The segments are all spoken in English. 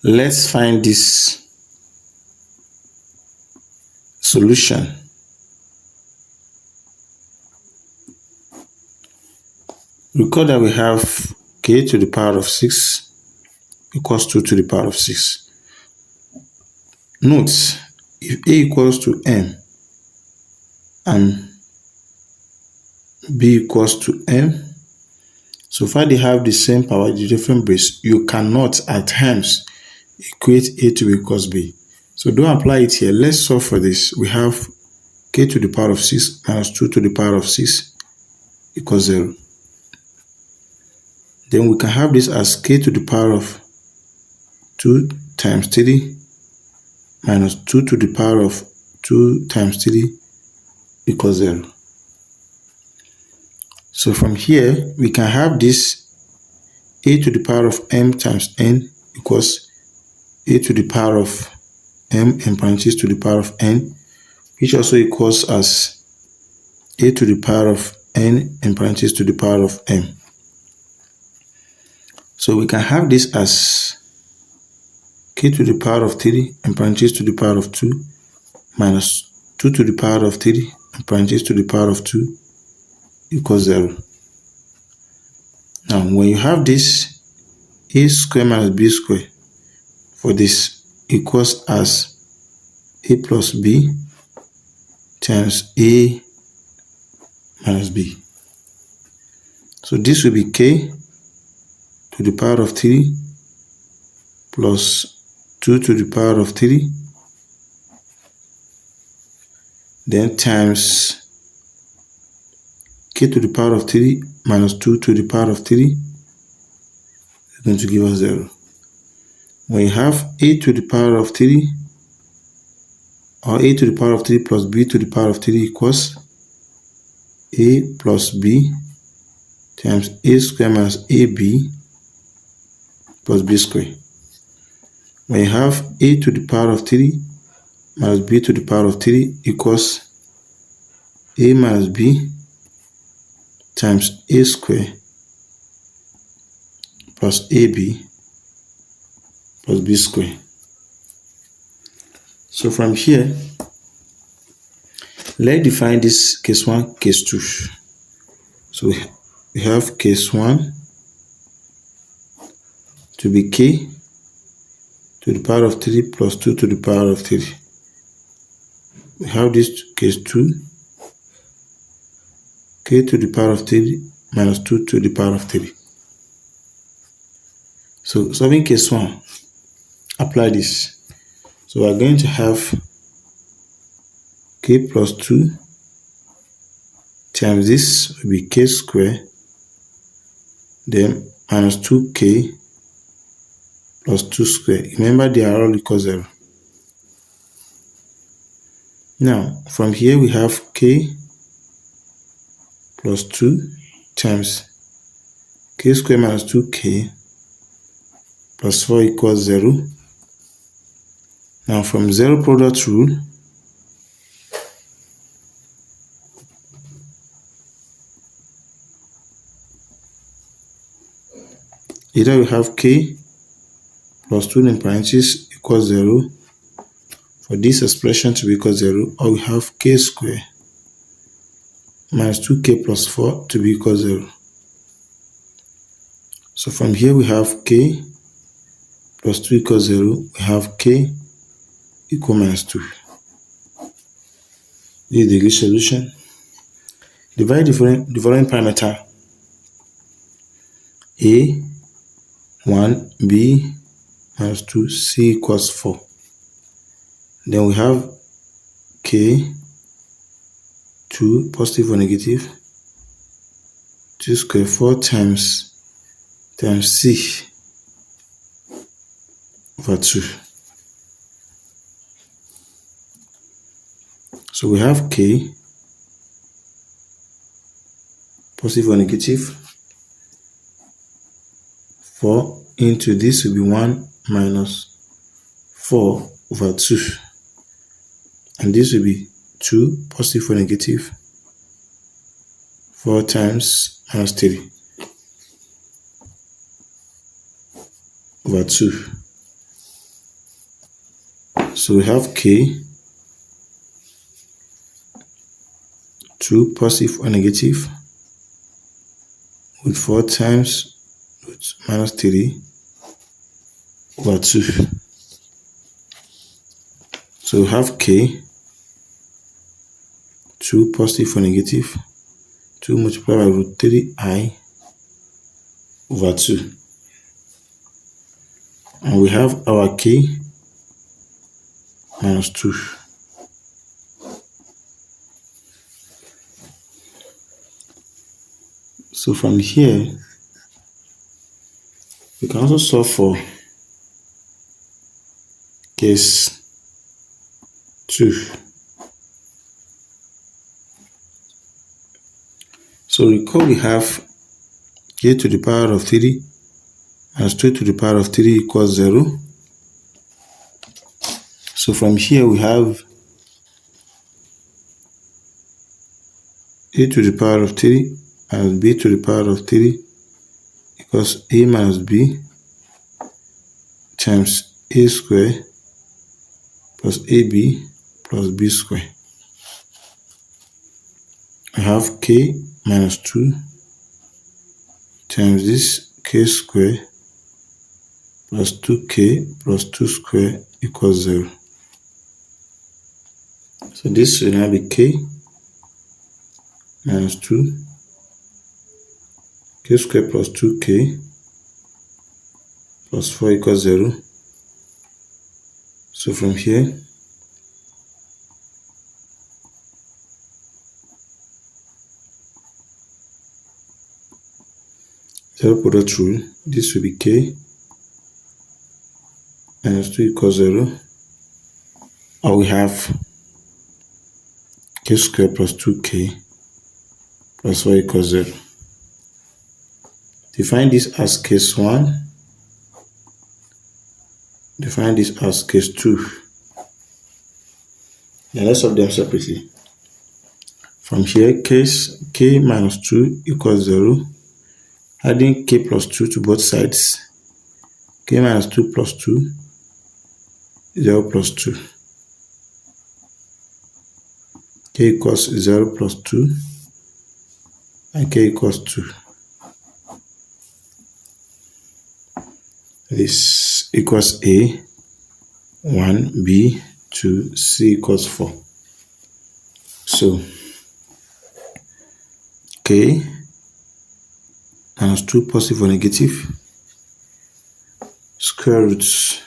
Let's find this solution. Recall that we have k to the power of 6 equals 2 to the power of 6. Note, if a equals to m and b equals to m, so far they have the same power, the different base, you cannot at times equate a to b equals b. So don't apply it here. Let's solve for this. We have k to the power of 6 minus 2 to the power of 6 equals 0. Then we can have this as k to the power of 2 times 3 minus 2 to the power of 2 times 3 equals 0. So from here, we can have this a to the power of m times n equals a to the power of m in parentheses to the power of n, which also equals as a to the power of n in parentheses to the power of m. So we can have this as k to the power of 3 in parentheses to the power of 2 minus 2 to the power of 3 in parentheses to the power of 2 equals 0. Now, when you have this, a square minus b square for this equals as a plus b times a minus b. So this will be k to the power of 3 plus 2 to the power of 3, then times k to the power of 3 minus 2 to the power of 3 is going to give us 0. When you have a to the power of 3, or a to the power of 3 plus b to the power of 3 equals a plus b times a square minus ab plus b square. When you have a to the power of 3 minus b to the power of 3 equals a minus b times a square plus ab plus b square. So from here, let's define this case 1, case 2. So we have case 1 to be k to the power of 3 plus 2 to the power of 3. We have this case 2, k to the power of 3 minus 2 to the power of 3. So solving case 1, apply this. So we are going to have k plus 2 times this will be k square, then minus 2k plus 2 square. Remember, they are all equal 0. Now, from here we have k plus 2 times k square minus 2k plus 4 equals 0. Now, from 0 product rule, either we have k plus 2 in parentheses equals 0 for this expression to be equal 0, or we have k square minus 2k plus 4 to be equal 0. So from here we have k plus 2 equals 0, we have k equal minus 2. This is the good solution. Divide the following parameter a 1 b minus 2 c equals 4. Then we have k 2 positive or negative 2 square 4 times c over 2. So we have k positive or negative 4 into this will be 1 minus 4 over 2, and this will be 2 positive or negative 4 times minus 3 over 2. So we have k, 2 positive or negative, with 4 times root minus 3 over 2. So we have k, 2 positive or negative, 2 multiplied by root 3I over 2. And we have our k minus 2. So from here, we can also solve for case 2. So recall we have k to the power of 3 minus 2 to the power of 3 equals 0. So from here we have a to the power of 3 minus b to the power of 3 equals a minus b times a square plus ab plus b square. I have k minus 2 times this k square plus 2k plus 2 square equals 0. So this will now be k minus 2 k square plus 2k plus 4 equals 0. So from here, zero product rule, this will be k minus 2 equals 0, or we have k square plus 2k plus 4 equals 0. Define this as case 1, define this as case 2. Now let's solve them separately. From here, case k minus 2 equals 0, adding k plus 2 to both sides, k minus 2 plus 2, 0 plus 2. K equals 0 plus 2, and k equals 2. This equals a, 1, b, 2, c equals 4. So k minus 2 positive or negative, square roots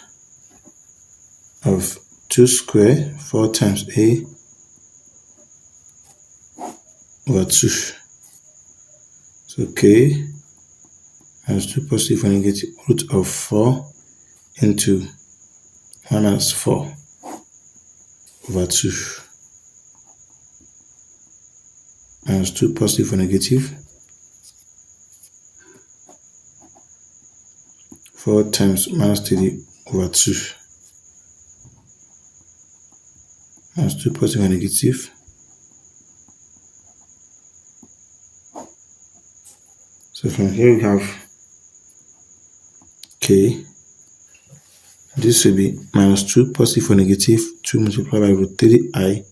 of 2 square, 4 times a over 2. So k minus 2 positive or negative root of 4 into 1 minus 4 over 2 minus 2 positive or negative 4 times minus 3 over 2 minus 2 positive or negative. So from here we have k, this will be minus 2 positive or negative 2 multiplied by root 3I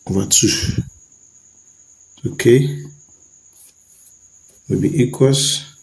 over 2. So k will be equals